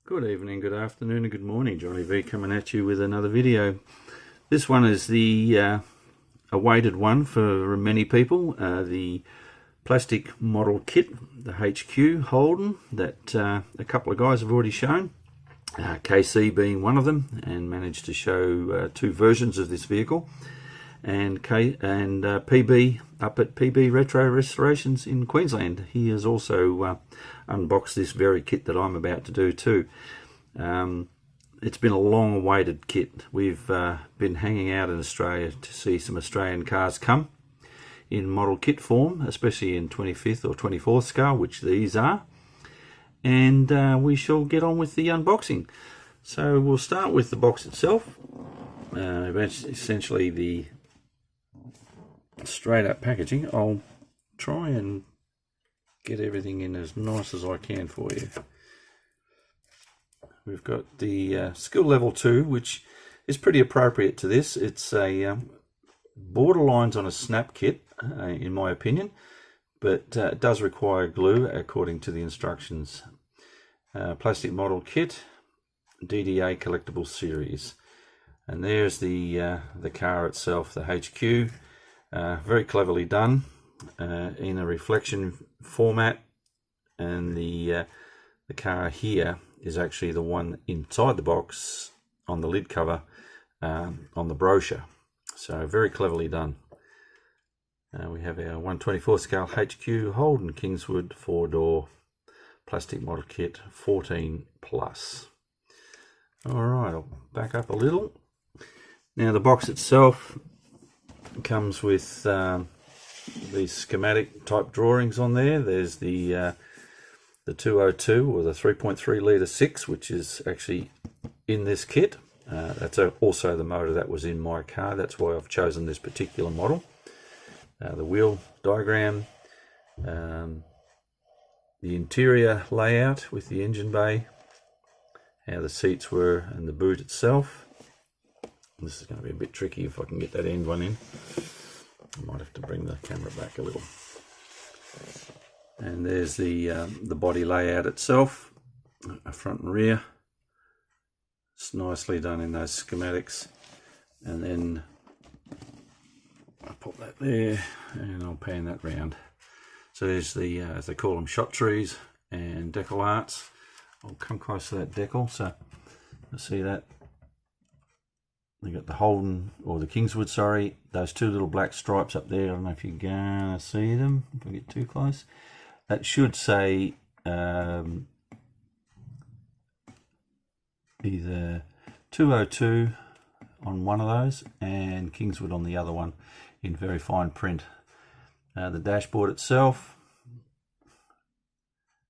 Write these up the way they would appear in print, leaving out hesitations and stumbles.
Good evening, good afternoon and good morning. Johnny V coming at you with another video. This one is the awaited one for many people, the plastic model kit, the HQ Holden, that a couple of guys have already shown, KC being one of them, and managed to show two versions of this vehicle, and PB up at PB Retro Restorations in Queensland. He has also unboxed this very kit that I'm about to do too. It's been a long awaited kit. We've been hanging out in Australia to see some Australian cars come in model kit form, especially in 25th or 24th scale, which these are, and we shall get on with the unboxing. So we'll start with the box itself. Essentially the straight up packaging. I'll try and get everything in as nice as I can for you. We've got the skill level 2, which is pretty appropriate to this. It's a borderlines on a snap kit, in my opinion, but it does require glue according to the instructions. Plastic model kit, DDA collectible series, and there's the car itself, the HQ. Very cleverly done in a reflection format, and the car here is actually the one inside the box on the lid cover on the brochure. So very cleverly done. We have our 1/24 scale HQ Holden Kingswood 4-door plastic model kit 14 plus. Alright, I'll back up a little. Now the box itself comes with these schematic type drawings on there. There's the 202 or the 3.3 litre 6, which is actually in this kit. That's also the motor that was in my car. That's why I've chosen this particular model. The wheel diagram, the interior layout with the engine bay, how the seats were, and the boot itself. This is going to be a bit tricky if I can get that end one in. I might have to bring the camera back a little. And there's the body layout itself, front and rear. It's nicely done in those schematics. And then I'll pop that there and I'll pan that round. So there's the, as they call them, shot trees and decal arts. I'll come close to that decal so you'll see that. You got the Holden, or the Kingswood, sorry, those two little black stripes up there. I don't know if you're gonna see them if I get too close. That should say either 202 on one of those and Kingswood on the other one in very fine print. The dashboard itself,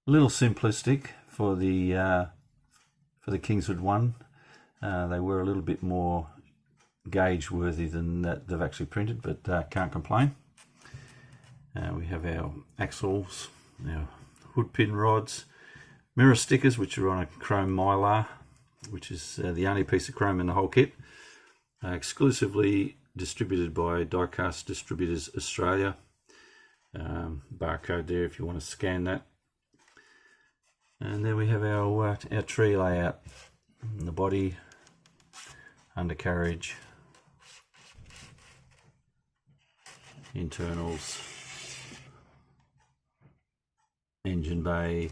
a little simplistic for the Kingswood one. They were a little bit more gauge worthy than that they've actually printed, but can't complain. We have our axles, our hood pin rods, mirror stickers, which are on a chrome mylar, which is the only piece of chrome in the whole kit, exclusively distributed by Diecast Distributors Australia. Barcode there if you want to scan that. And then we have our tree layout, the body, undercarriage, internals, engine bay,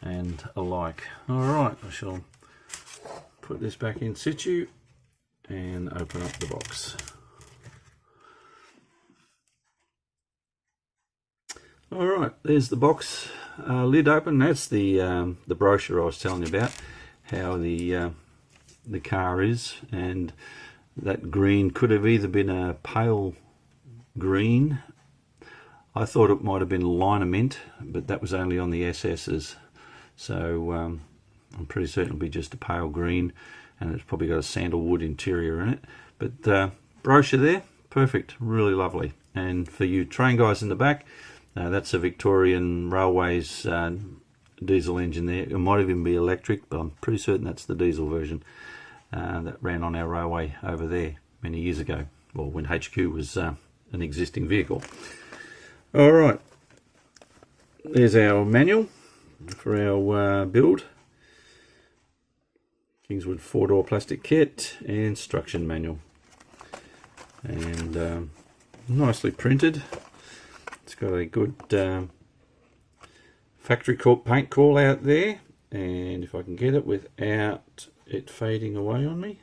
and alike. Alright, I shall put this back in situ and open up the box. Alright, there's the box lid open. That's the brochure I was telling you about, how the car is, and that green could have either been a pale green. I thought it might have been liner mint, but that was only on the SS's, so I'm pretty certain it'll be just a pale green, and it's probably got a sandalwood interior in it. But brochure there, perfect, really lovely. And for you train guys in the back, that's a Victorian Railways diesel engine there. It might even be electric, but I'm pretty certain that's the diesel version that ran on our railway over there many years ago, well, when HQ was an existing vehicle. Alright, there's our manual for our build. Kingswood 4-door plastic kit and instruction manual. And nicely printed. It's got a good factory paint call out there, and if I can get it without it fading away on me.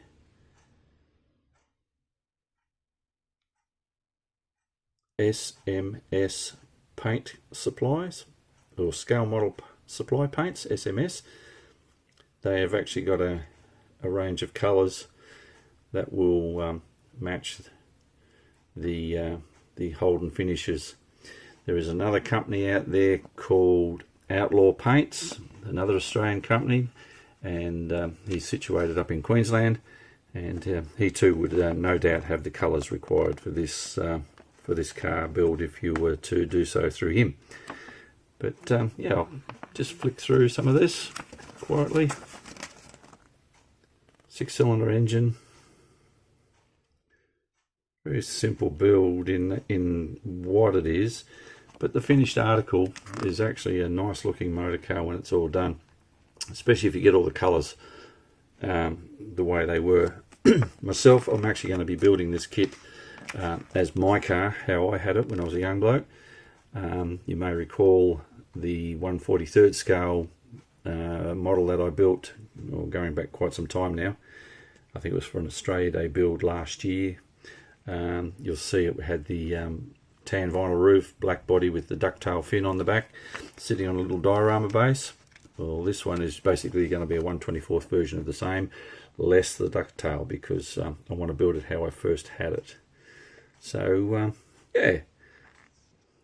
SMS paint supplies, or scale model supply paints, SMS. They have actually got a range of colours that will match the Holden finishes. There is another company out there called Outlaw Paints, another Australian company, and he's situated up in Queensland, and he too would no doubt have the colours required for this car build if you were to do so through him. But yeah, I'll just flick through some of this quietly. 6-cylinder engine, very simple build in what it is, but the finished article is actually a nice looking motor car when it's all done, especially if you get all the colours the way they were. Myself, I'm actually going to be building this kit as my car, how I had it when I was a young bloke. You may recall the 1/43 scale model that I built, well, going back quite some time now. I think it was for an Australia Day build last year. You'll see it had the tan vinyl roof, black body with the ducktail fin on the back, sitting on a little diorama base. Well, this one is basically going to be a 1/24th version of the same, less the ducktail, because I want to build it how I first had it. So yeah,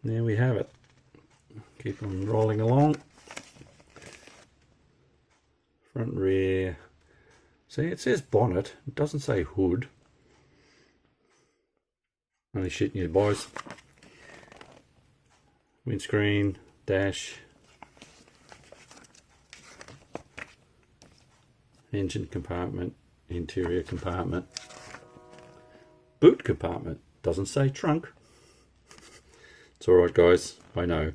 there we have it. Keep on rolling along. Front, rear. See, it says bonnet, it doesn't say hood. Only shitting you, boys. Windscreen, dash, engine compartment, interior compartment, boot compartment. Doesn't say trunk. It's alright, guys, I know.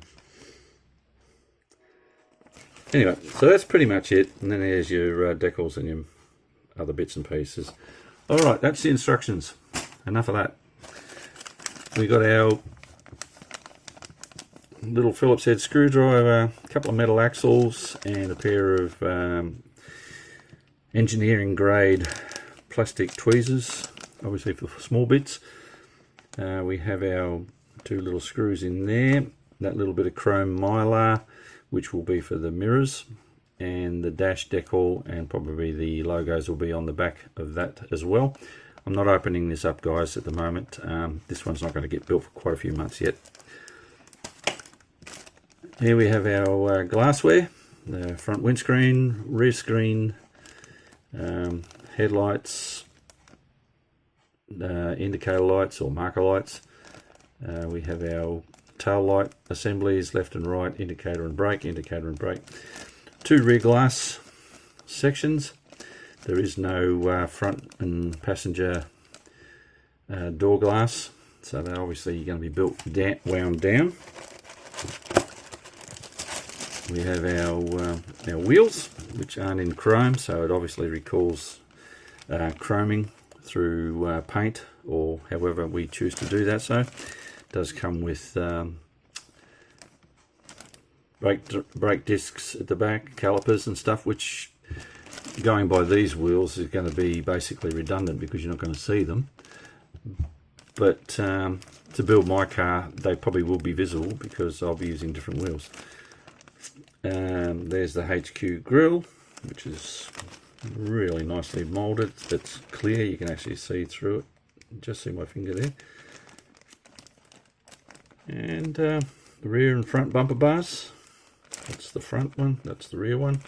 Anyway, so that's pretty much it, and then there's your decals and your other bits and pieces. Alright, that's the instructions. Enough of that. We got our little Phillips head screwdriver, a couple of metal axles, and a pair of engineering grade plastic tweezers, obviously for small bits. We have our 2 little screws in there, that little bit of chrome mylar, which will be for the mirrors, and the dash decal, and probably the logos will be on the back of that as well. I'm not opening this up, guys, at the moment. This one's not going to get built for quite a few months yet. Here we have our glassware, the front windscreen, rear screen, headlights, indicator lights or marker lights. We have our tail light assemblies, left and right, indicator and brake, 2 rear glass sections. There is no front and passenger door glass, so they're obviously going to be wound down. We have our wheels, which aren't in chrome, so it obviously recalls chroming through paint, or however we choose to do that. So it does come with brake discs at the back, calipers and stuff, which going by these wheels is going to be basically redundant because you're not going to see them. But to build my car, they probably will be visible because I'll be using different wheels. There's the HQ grille, which is really nicely molded. It's clear, you can actually see through it. Just see my finger there. And the rear and front bumper bars. That's the front one, that's the rear one.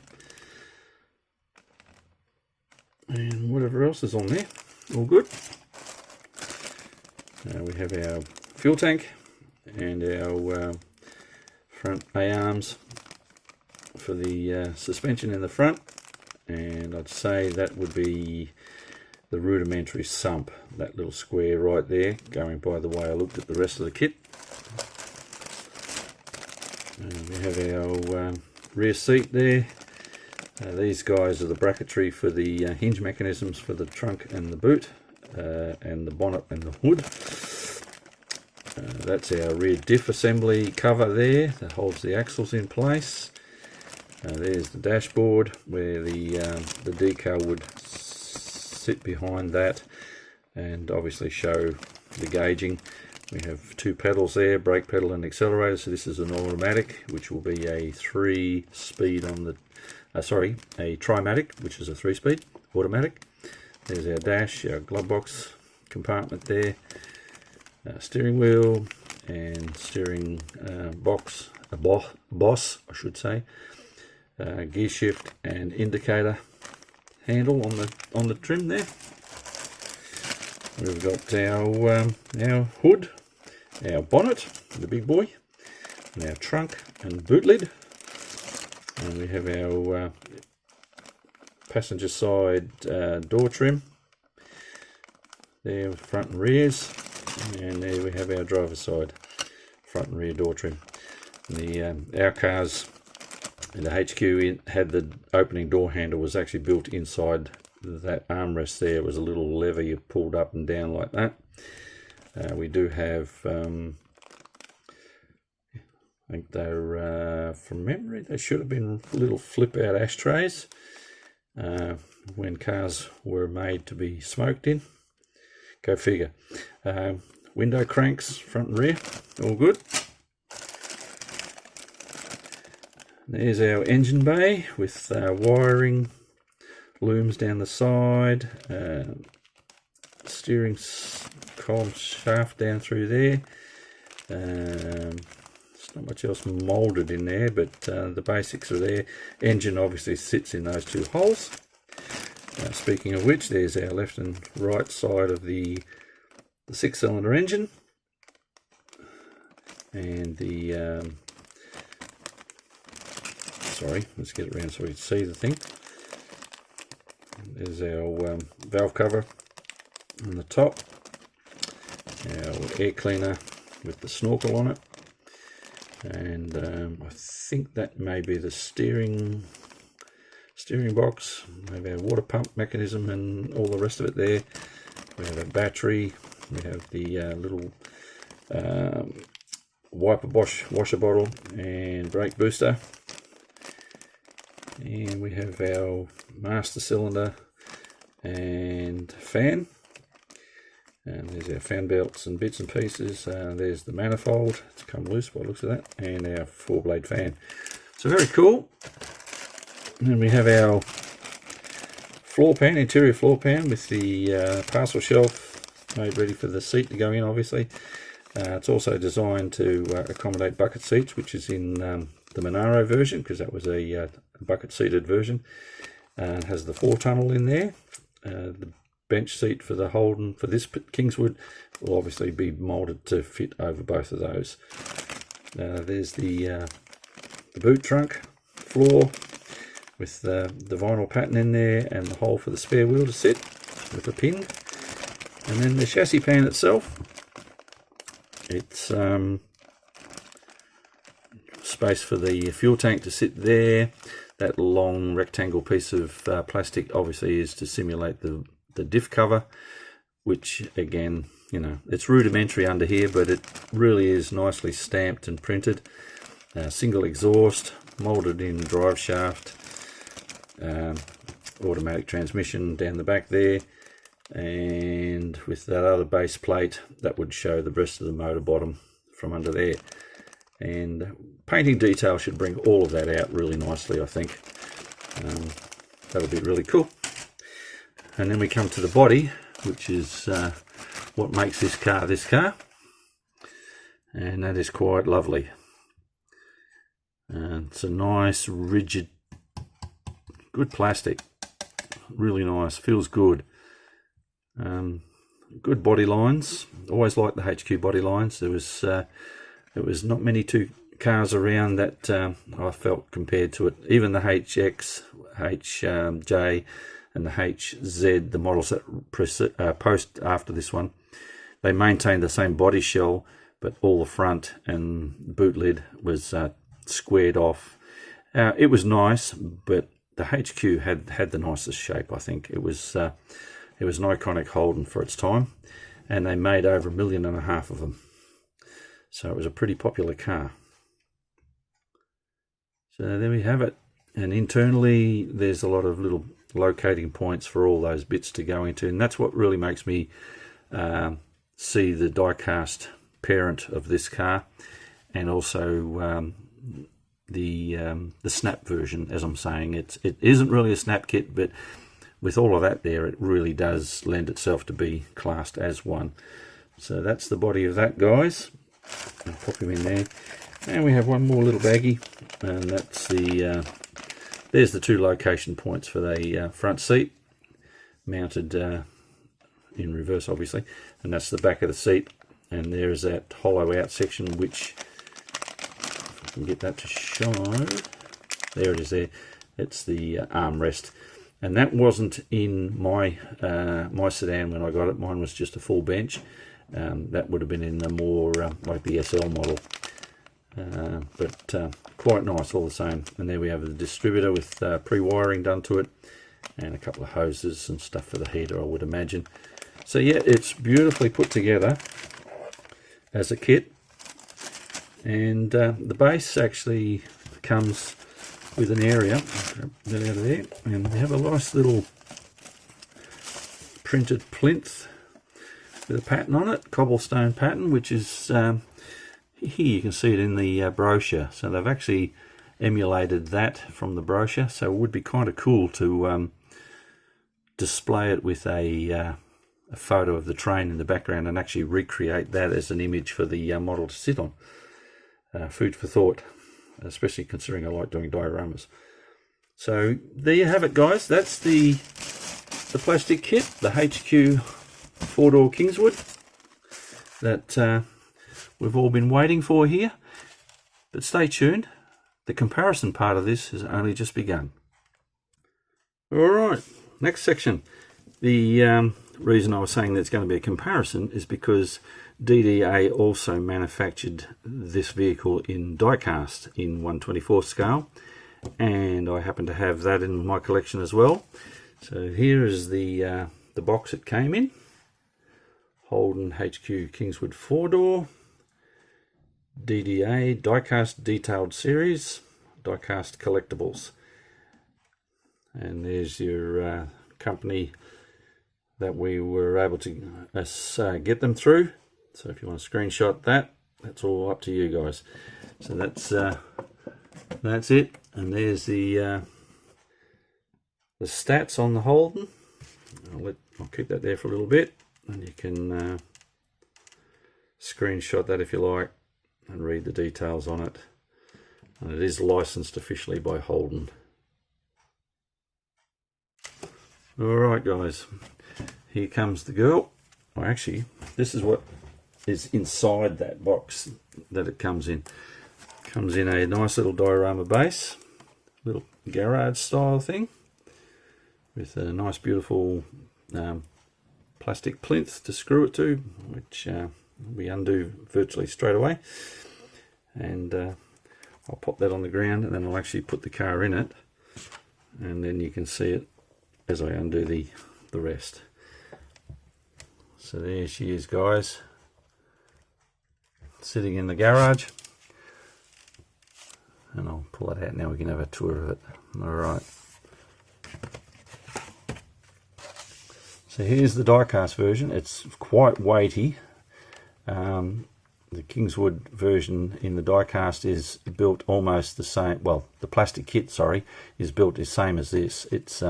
And whatever else is on there, all good. We have our fuel tank and our front A-arms for the suspension in the front, and I'd say that would be the rudimentary sump, that little square right there, going by the way I looked at the rest of the kit. And we have our rear seat there, These guys are the bracketry for the hinge mechanisms for the trunk and the boot, and the bonnet and the hood. That's our rear diff assembly cover there that holds the axles in place. There's the dashboard where the decal would sit behind that and obviously show the gauging. We have two pedals there, brake pedal and accelerator. So this is an automatic, which will be a 3-speed on the, a Trimatic, which is a 3-speed automatic. There's our dash, our glove box compartment there, steering wheel and steering boss, I should say, gear shift and indicator handle on the trim there. We've got our hood, our bonnet, the big boy, and our trunk and boot lid, and we have our passenger side door trim there, front and rears, and there we have our driver's side front and rear door trim. Our cars in the HQ had the opening door handle was actually built inside that armrest there. It was a little lever you pulled up and down like that. We do have, I think they're, from memory, they should have been little flip out ashtrays when cars were made to be smoked in. Go figure. Window cranks, front and rear, all good. There's our engine bay with wiring, looms down the side, steering column shaft down through there. There's not much else moulded in there, but the basics are there. Engine obviously sits in those two holes. Speaking of which, there's our left and right side of the 6-cylinder engine, and the sorry, let's get it around so we can see the thing. There's our valve cover on the top, our air cleaner with the snorkel on it, and I think that may be the steering box. We have our water pump mechanism and all the rest of it there. We have a battery, we have the little wiper washer bottle and brake booster, and we have our master cylinder and fan, and there's our fan belts and bits and pieces. There's the manifold, it's come loose by the looks of that, and our 4-blade fan. So very cool. And then we have our floor pan, interior floor pan with the parcel shelf made ready for the seat to go in, obviously. It's also designed to accommodate bucket seats, which is in the Monaro version, because that was a bucket seated version. It has the 4-tunnel in there. The bench seat for the Holden, for this Kingswood, will obviously be moulded to fit over both of those. There's the boot trunk floor with the vinyl pattern in there, and the hole for the spare wheel to sit with a pin. And then the chassis pan itself, it's space for the fuel tank to sit there. That long rectangle piece of plastic obviously is to simulate the diff cover, which again, you know, it's rudimentary under here, but it really is nicely stamped and printed. Single exhaust, moulded in drive shaft, automatic transmission down the back there, and with that other base plate that would show the rest of the motor bottom from under there. And painting detail should bring all of that out really nicely, I think. That'll be really cool. And then we come to the body, which is what makes this car, and that is quite lovely. And it's a nice, rigid, good plastic, really nice, feels good. Good body lines. Always liked the HQ body lines. There was not many two cars around that I felt compared to it. Even the HX, HJ, and the HZ, the models that post after this one, they maintained the same body shell, but all the front and boot lid was squared off. It was nice, but the HQ had the nicest shape. I think it was an iconic Holden for its time, and they made over 1.5 million of them. So it was a pretty popular car. So there we have it. And internally, there's a lot of little locating points for all those bits to go into, and that's what really makes me see the die-cast parent of this car, and also the snap version. As I'm saying, it isn't really a snap kit, but with all of that there, it really does lend itself to be classed as one. So that's the body of that, guys. I'll pop him in there, and we have one more little baggie, and that's the there's the 2 location points for the front seat, mounted in reverse, obviously, and that's the back of the seat. And there's that hollow out section, which, if I can get that to show, there it is there. It's the armrest, and that wasn't in my my sedan when I got it. Mine was just a full bench. That would have been in the more like the SL model, but quite nice all the same. And there we have the distributor with pre-wiring done to it, and a couple of hoses and stuff for the heater, I would imagine. So yeah, it's beautifully put together as a kit, and the base actually comes with an area. Grab that out of there, and we have a nice little printed plinth with a pattern on it, cobblestone pattern, which is here you can see it in the brochure. So they've actually emulated that from the brochure, so it would be kind of cool to display it with a photo of the train in the background and actually recreate that as an image for the model to sit on. Food for thought, especially considering I like doing dioramas. So there you have it, guys. That's the plastic kit, the HQ 4-door Kingswood that we've all been waiting for here. But stay tuned, the comparison part of this has only just begun. Alright, next section. The reason I was saying there's going to be a comparison is because DDA also manufactured this vehicle in die-cast in 1/24 scale, and I happen to have that in my collection as well. So here is the box it came in. Holden HQ Kingswood 4-door, DDA die-cast detailed series, die-cast collectibles. And there's your company that we were able to get them through. So if you want to screenshot that, that's all up to you guys. So that's it. And there's the stats on the Holden. I'll keep that there for a little bit, and you can screenshot that if you like and read the details on it. And it is licensed officially by Holden. Alright guys, here comes the girl. Well, actually, this is what is inside that box that it comes in. It comes in a nice little diorama base, little garage style thing, with a nice beautiful plastic plinth to screw it to, which we undo virtually straight away. And I'll pop that on the ground, and then I'll actually put the car in it, and then you can see it as I undo the rest. So there she is, guys, sitting in the garage, and I'll pull it out now. We can have a tour of it. Alright, so here's the die-cast version. It's quite weighty. The Kingswood version in the die-cast is built almost the same. Well, the plastic kit, sorry, is built the same as this. It's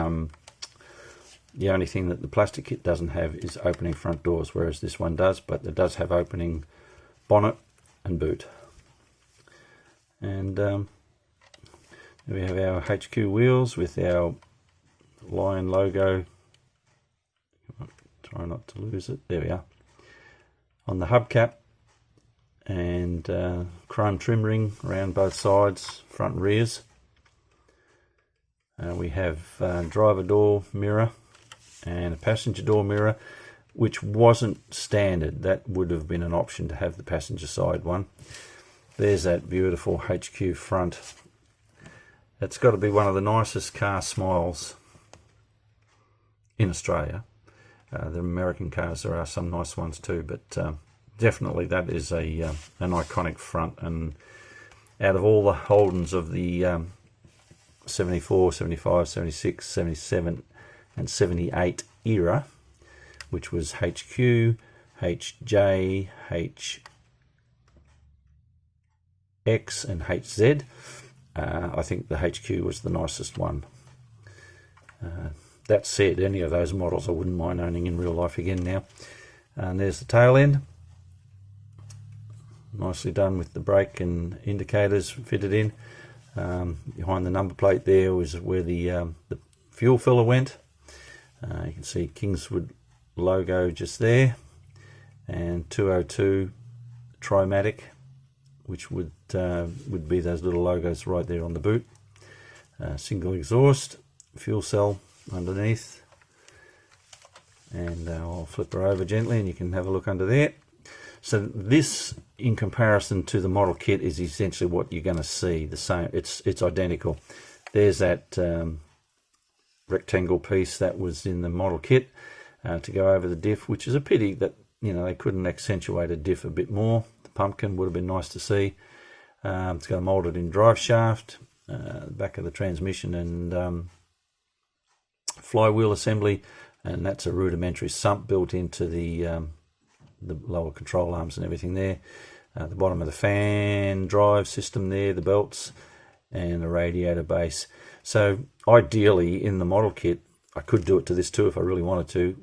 the only thing that the plastic kit doesn't have is opening front doors, whereas this one does, but it does have opening bonnet and boot. And there we have our HQ wheels with our lion logo. Try not to lose it. There we are. On the hubcap, and chrome trim ring around both sides, front and rears. We have driver door mirror and a passenger door mirror, which wasn't standard. That would have been an option to have the passenger side one. There's that beautiful HQ front it's got to be one of the nicest car smiles in Australia. The American cars, there are some nice ones too, but definitely that is an iconic front. And out of all the Holdens of the 74, 75, 76, 77 and 78 era, which was HQ, HJ, HX and HZ, I think the HQ was the nicest one. That said, any of those models I wouldn't mind owning in real life again now. And there's the tail end. Nicely done with the brake and indicators fitted in. Behind the number plate there was where the fuel filler went. You can see Kingswood logo just there. And 202 Trimatic, which would be those little logos right there on the boot. Single exhaust, fuel cell underneath, and I'll flip her over gently and you can have a look under there. So this, in comparison to the model kit, is essentially what you're going to see. The same, it's identical. There's that rectangle piece that was in the model kit to go over the diff, which is a pity that, you know, they couldn't accentuate a diff a bit more. The pumpkin would have been nice to see. It's got a molded in drive shaft, back of the transmission and flywheel assembly, and that's a rudimentary sump built into the lower control arms and everything there. The bottom of the fan drive system there, the belts, and the radiator base. So ideally in the model kit, I could do it to this too if I really wanted to.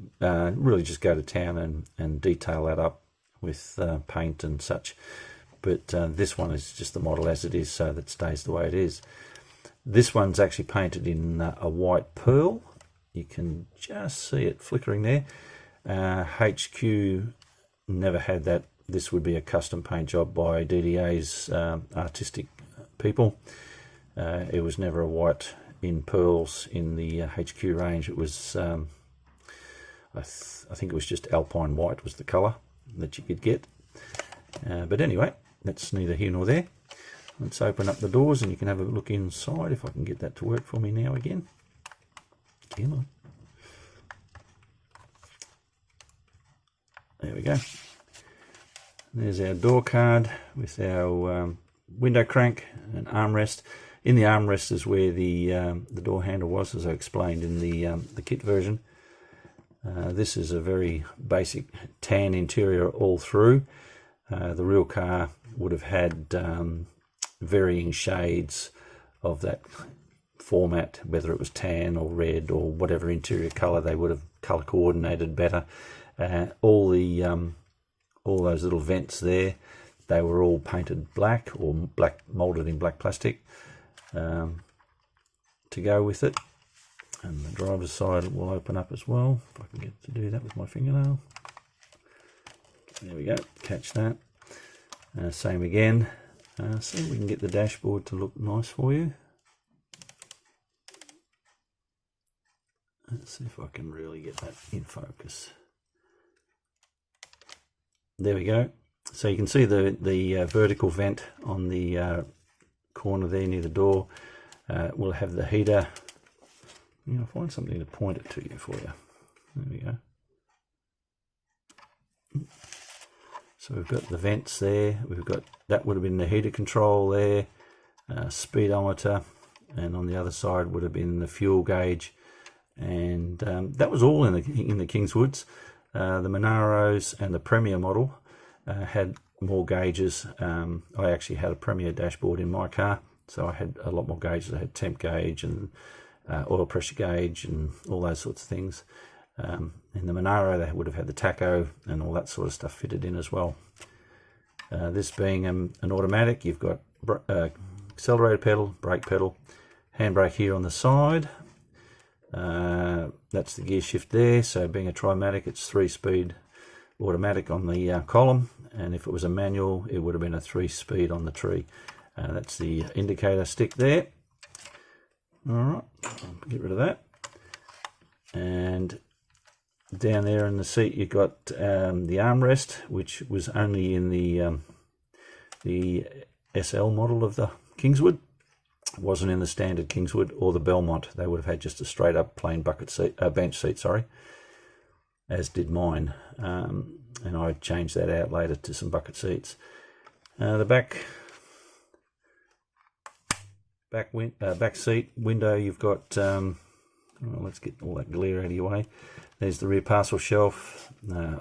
Really just go to town and detail that up with paint and such. But this one is just the model as it is, so that stays the way it is. This one's actually painted in a white pearl. You can just see it flickering there. HQ never had that. This would be a custom paint job by DDA's artistic people. It was never a white in pearls in the HQ range. It was, I think it was just Alpine white was the colour that you could get. But anyway, that's neither here nor there. Let's open up the doors and you can have a look inside, if I can get that to work for me now again. Come on. There we go. There's our door card with our window crank and armrest. In the armrest is where the door handle was, as I explained in the kit version. This is a very basic tan interior all through. The real car would have had varying shades of that format, whether it was tan or red or whatever interior color. They would have color coordinated better. All those little vents there, they were all painted black or black, molded in black plastic to go with it. And the driver's side will open up as well, if I can get to do that with my fingernail. There we go, catch that. Same again. See if we can get the dashboard to look nice for you. Let's see if I can really get that in focus. There we go. So you can see the vertical vent on the corner there near the door. We'll have the heater. I'll find something to point it to you for you. There we go. So we've got the vents there. We've got, that would have been the heater control there, speedometer, and on the other side would have been the fuel gauge. And that was all in the Kingswoods. The Monaros and the Premier model had more gauges. I actually had a Premier dashboard in my car, so I had a lot more gauges. I had temp gauge and oil pressure gauge and all those sorts of things. In the Monaro, they would have had the tacho and all that sort of stuff fitted in as well. This being an automatic, you've got accelerator pedal, brake pedal, handbrake here on the side. That's the gear shift there. So being a Trimatic, it's 3-speed automatic on the column, and if it was a manual, it would have been a 3-speed on the tree. That's the indicator stick there. All right, get rid of that. And down there in the seat, you've got the armrest, which was only in the SL model of the Kingswood. wasn't in the standard Kingswood or the Belmont. They would have had just a straight up plain bucket seat, bench seat, sorry, as did mine. And I changed that out later to some bucket seats. The back seat window, you've got, well, let's get all that glare out of your way. There's the rear parcel shelf,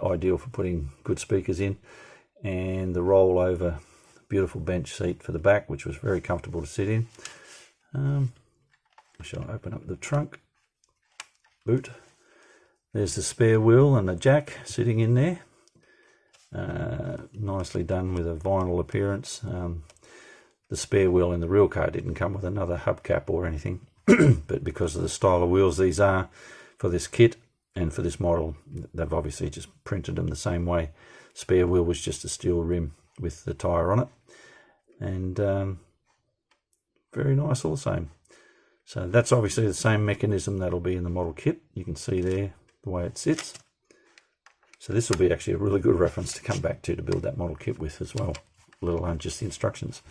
ideal for putting good speakers in, and the rollover beautiful bench seat for the back, which was very comfortable to sit in. I shall open up the trunk boot. There's the spare wheel and the jack sitting in there. Nicely done with a vinyl appearance. The spare wheel in the real car didn't come with another hubcap or anything, but because of the style of wheels these are for this kit and for this model, they've obviously just printed them the same way. Spare wheel was just a steel rim with the tyre on it, and very nice all the same. So that's obviously the same mechanism that'll be in the model kit. You can see there the way it sits. So this will be actually a really good reference to come back to build that model kit with as well, let alone just the instructions.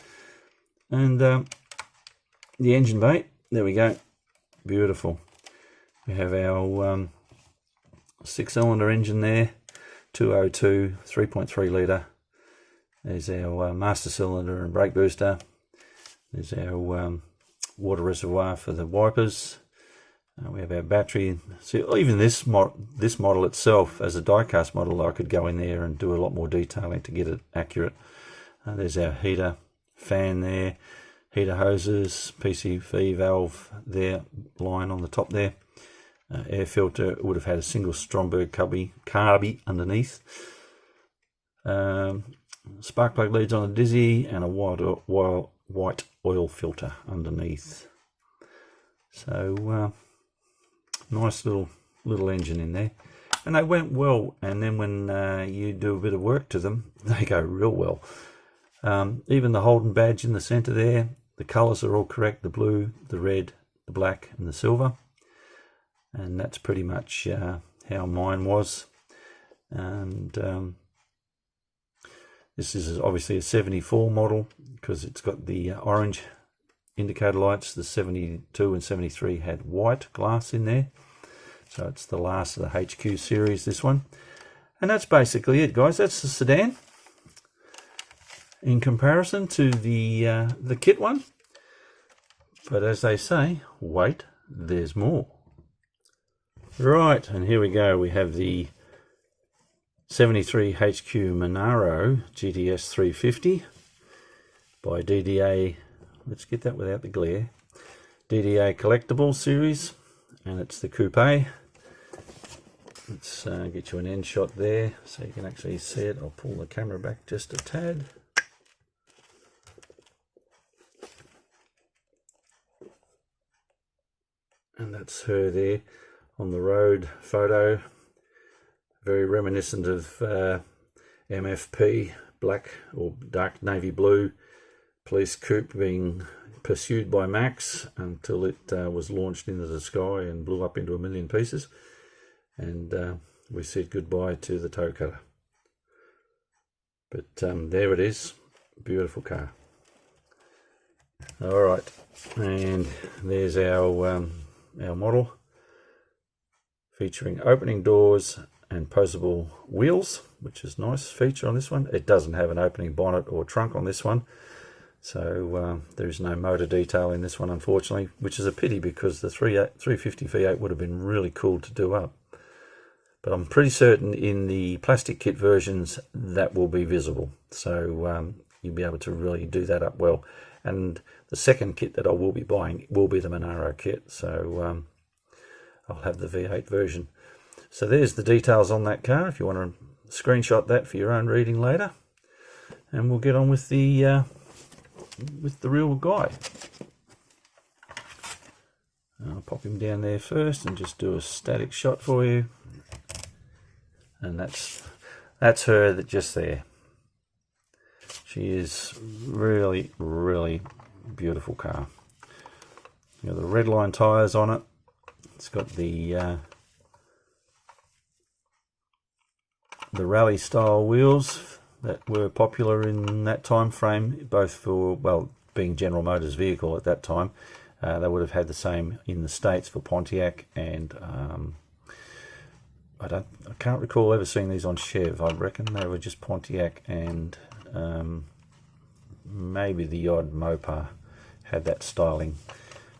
And the engine bay, there we go, beautiful. We have our 6-cylinder engine there, 202, 3.3 litre. There's our master cylinder and brake booster. There's our water reservoir for the wipers. We have our battery. So even this model itself, as a die-cast model, I could go in there and do a lot more detailing to get it accurate. There's our heater, fan there, heater hoses, PCV valve there, line on the top there. Air filter would have had a single Stromberg carby underneath. Spark plug leads on the Dizzy, and a white oil filter underneath. So nice little engine in there, and they went well. And then when you do a bit of work to them, they go real well. Even the Holden badge in the center there, the colors are all correct: the blue, the red, the black, and the silver. And that's pretty much how mine was. And this is obviously a 74 model because it's got the orange indicator lights. The 72 and 73 had white glass in there. So it's the last of the HQ series, this one. And that's basically it, guys. That's the sedan in comparison to the kit one. But as they say, wait, there's more. Right, and here we go. We have the 73 HQ Monaro GTS 350 by DDA. Let's get that without the glare. DDA Collectible Series, and it's the coupe. Let's get you an end shot there so you can actually see it. I'll pull the camera back just a tad. And that's her there on the road photo. Very reminiscent of MFP, black or dark navy blue police coupe being pursued by Max until it was launched into the sky and blew up into a million pieces. And we said goodbye to the tow cutter. But there it is, beautiful car. All right, and there's our model, featuring opening doors and posable wheels, which is a nice feature on this one. It doesn't have an opening bonnet or trunk on this one, so there's no motor detail in this one, unfortunately, which is a pity because the 350 V8 would have been really cool to do up. But I'm pretty certain in the plastic kit versions that will be visible, so you'll be able to really do that up well. And the second kit that I will be buying will be the Monaro kit, so I'll have the V8 version. So there's the details on that car if you want to screenshot that for your own reading later. And we'll get on with the real guy. I'll pop him down there first and just do a static shot for you. And that's her just there. She is really, really beautiful car. You know, the red line tyres on it. It's got the rally style wheels that were popular in that time frame, both for, well, being General Motors' vehicle at that time. They would have had the same in the States for Pontiac, and I can't recall ever seeing these on Chev. I reckon they were just Pontiac, and maybe the odd Mopar had that styling.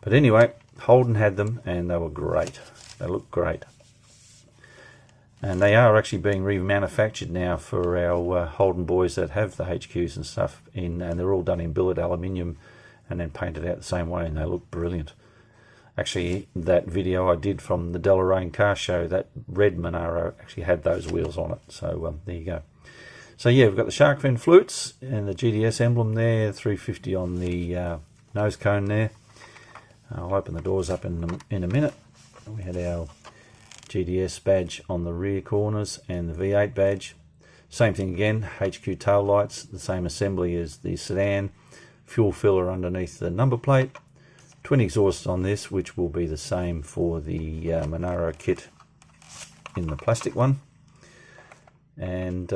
But anyway, Holden had them, and they were great. They look great. And they are actually being remanufactured now for our Holden boys that have the HQs and stuff, and they're all done in billet aluminium and then painted out the same way, and they look brilliant. Actually, that video I did from the Deloraine car show, that red Monaro actually had those wheels on it. So there you go. So yeah, we've got the shark fin flutes and the GDS emblem there, 350 on the nose cone there. I'll open the doors up in a minute. We had our GDS badge on the rear corners and the V8 badge. Same thing again, HQ tail lights, the same assembly as the sedan, fuel filler underneath the number plate, twin exhausts on this, which will be the same for the Monaro kit in the plastic one. And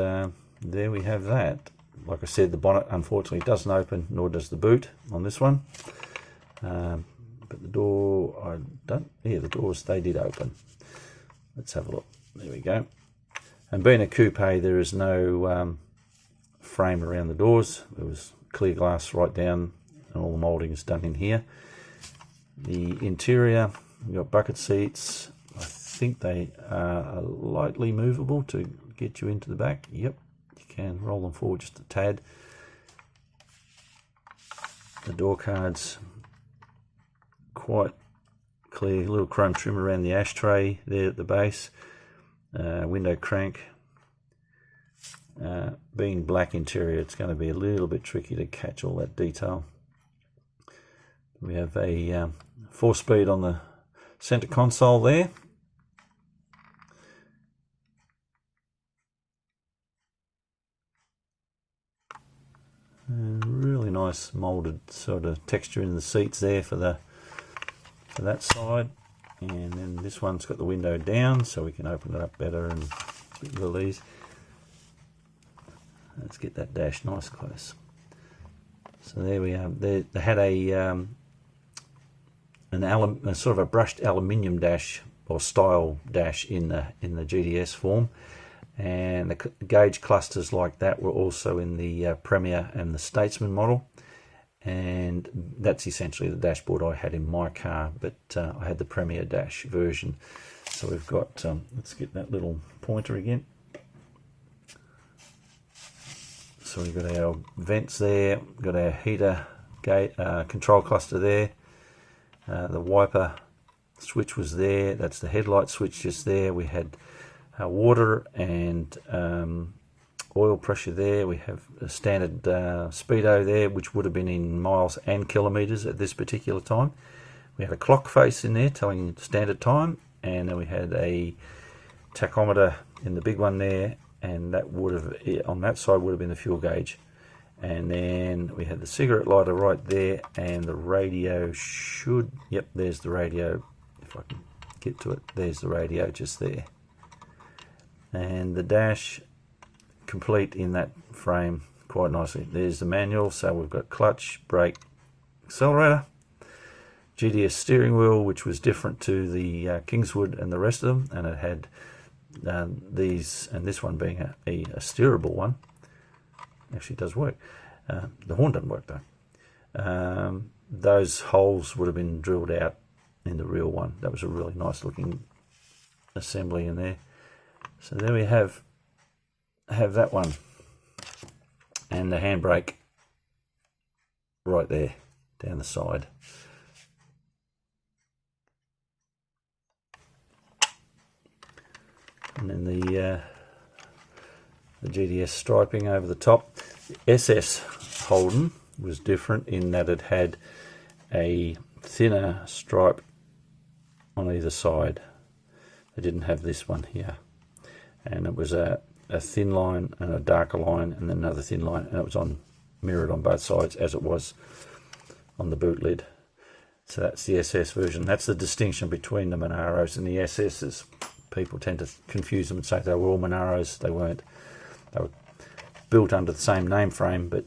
there we have that. Like I said, the bonnet unfortunately doesn't open, nor does the boot on this one. But the door, the doors, they did open. Let's have a look. There we go. And being a coupe, there is no frame around the doors. There was clear glass right down, and all the moulding is done in here. The interior, we've got bucket seats. I think they are lightly movable to get you into the back. Yep, you can roll them forward just a tad. The door cards, quite clear, little chrome trim around the ashtray there at the base. Window crank. Being black interior, it's going to be a little bit tricky to catch all that detail. We have a 4-speed on the center console there. And really nice molded sort of texture in the seats there for that side. And then this one's got the window down, so we can open it up better and release. Let's get that dash nice close. So there we are. They had a sort of a brushed aluminium dash or style dash in the GDS form, and the gauge clusters like that were also in the Premier and the Statesman model. And that's essentially the dashboard I had in my car, but I had the Premier Dash version. So we've got, let's get that little pointer again. So we've got our vents there, we've got our heater gate, control cluster there. The wiper switch was there, that's the headlight switch just there. We had water and oil pressure there. We have a standard speedo there, which would have been in miles and kilometers at this particular time. We had a clock face in there telling standard time, and then we had a tachometer in the big one there, and that would have, on that side, would have been the fuel gauge. And then we had the cigarette lighter right there, and the radio should, yep, there's the radio. If I can get to it, there's the radio just there. And the dash complete in that frame quite nicely. There's the manual, so we've got clutch, brake, accelerator, GDS steering wheel, which was different to the Kingswood and the rest of them, and it had these, and this one being a steerable one. Actually does work. The horn doesn't work though. Those holes would have been drilled out in the real one. That was a really nice looking assembly in there. So there we have that one, and the handbrake right there down the side. And then the GDS striping over the top. The SS Holden was different in that it had a thinner stripe on either side. They didn't have this one here, and it was a thin line and a darker line and then another thin line, and it was mirrored on both sides as it was on the boot lid. So that's the SS version. That's the distinction between the Monaros and the SSs. People tend to confuse them and say they were all Monaros. They weren't. They were built under the same name frame, but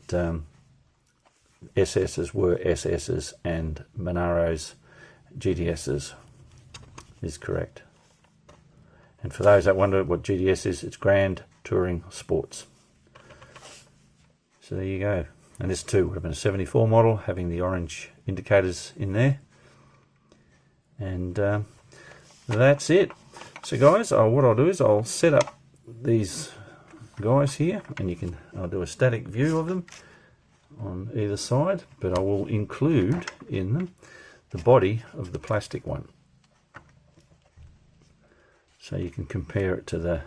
SS's were SS's and Monaro's GTS's is correct. And for those that wonder what GTS is, it's Grand Touring Sports. So there you go. And this too would have been a 74 model, having the orange indicators in there. And that's it. So guys, what I'll do is I'll set up these guys here, and I'll do a static view of them on either side, but I will include in them the body of the plastic one, so you can compare it to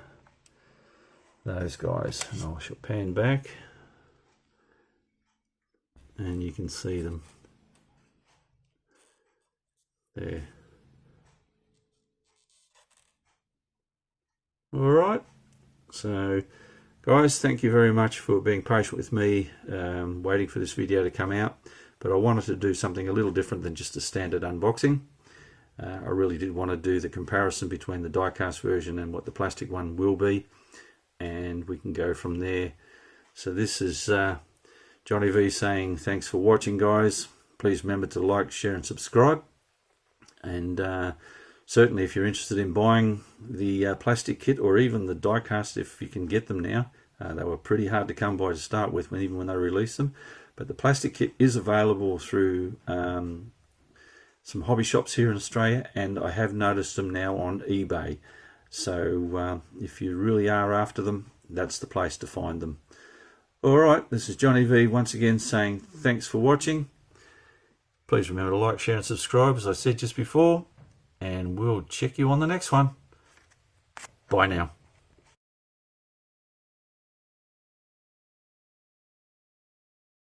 those guys. And I shall pan back, and you can see them there. Alright, so guys, thank you very much for being patient with me, waiting for this video to come out. But I wanted to do something a little different than just a standard unboxing. I really did want to do the comparison between the die-cast version and what the plastic one will be, and we can go from there. So this is Johnny V saying thanks for watching, guys. Please remember to like, share and subscribe. And certainly if you're interested in buying the plastic kit, or even the die-cast if you can get them now. They were pretty hard to come by to start with, even when they released them. But the plastic kit is available through some hobby shops here in Australia, and I have noticed them now on eBay. So if you really are after them, that's the place to find them. Alright, this is Johnny V once again saying thanks for watching. Please remember to like, share and subscribe, as I said just before, and we'll check you on the next one. Bye now.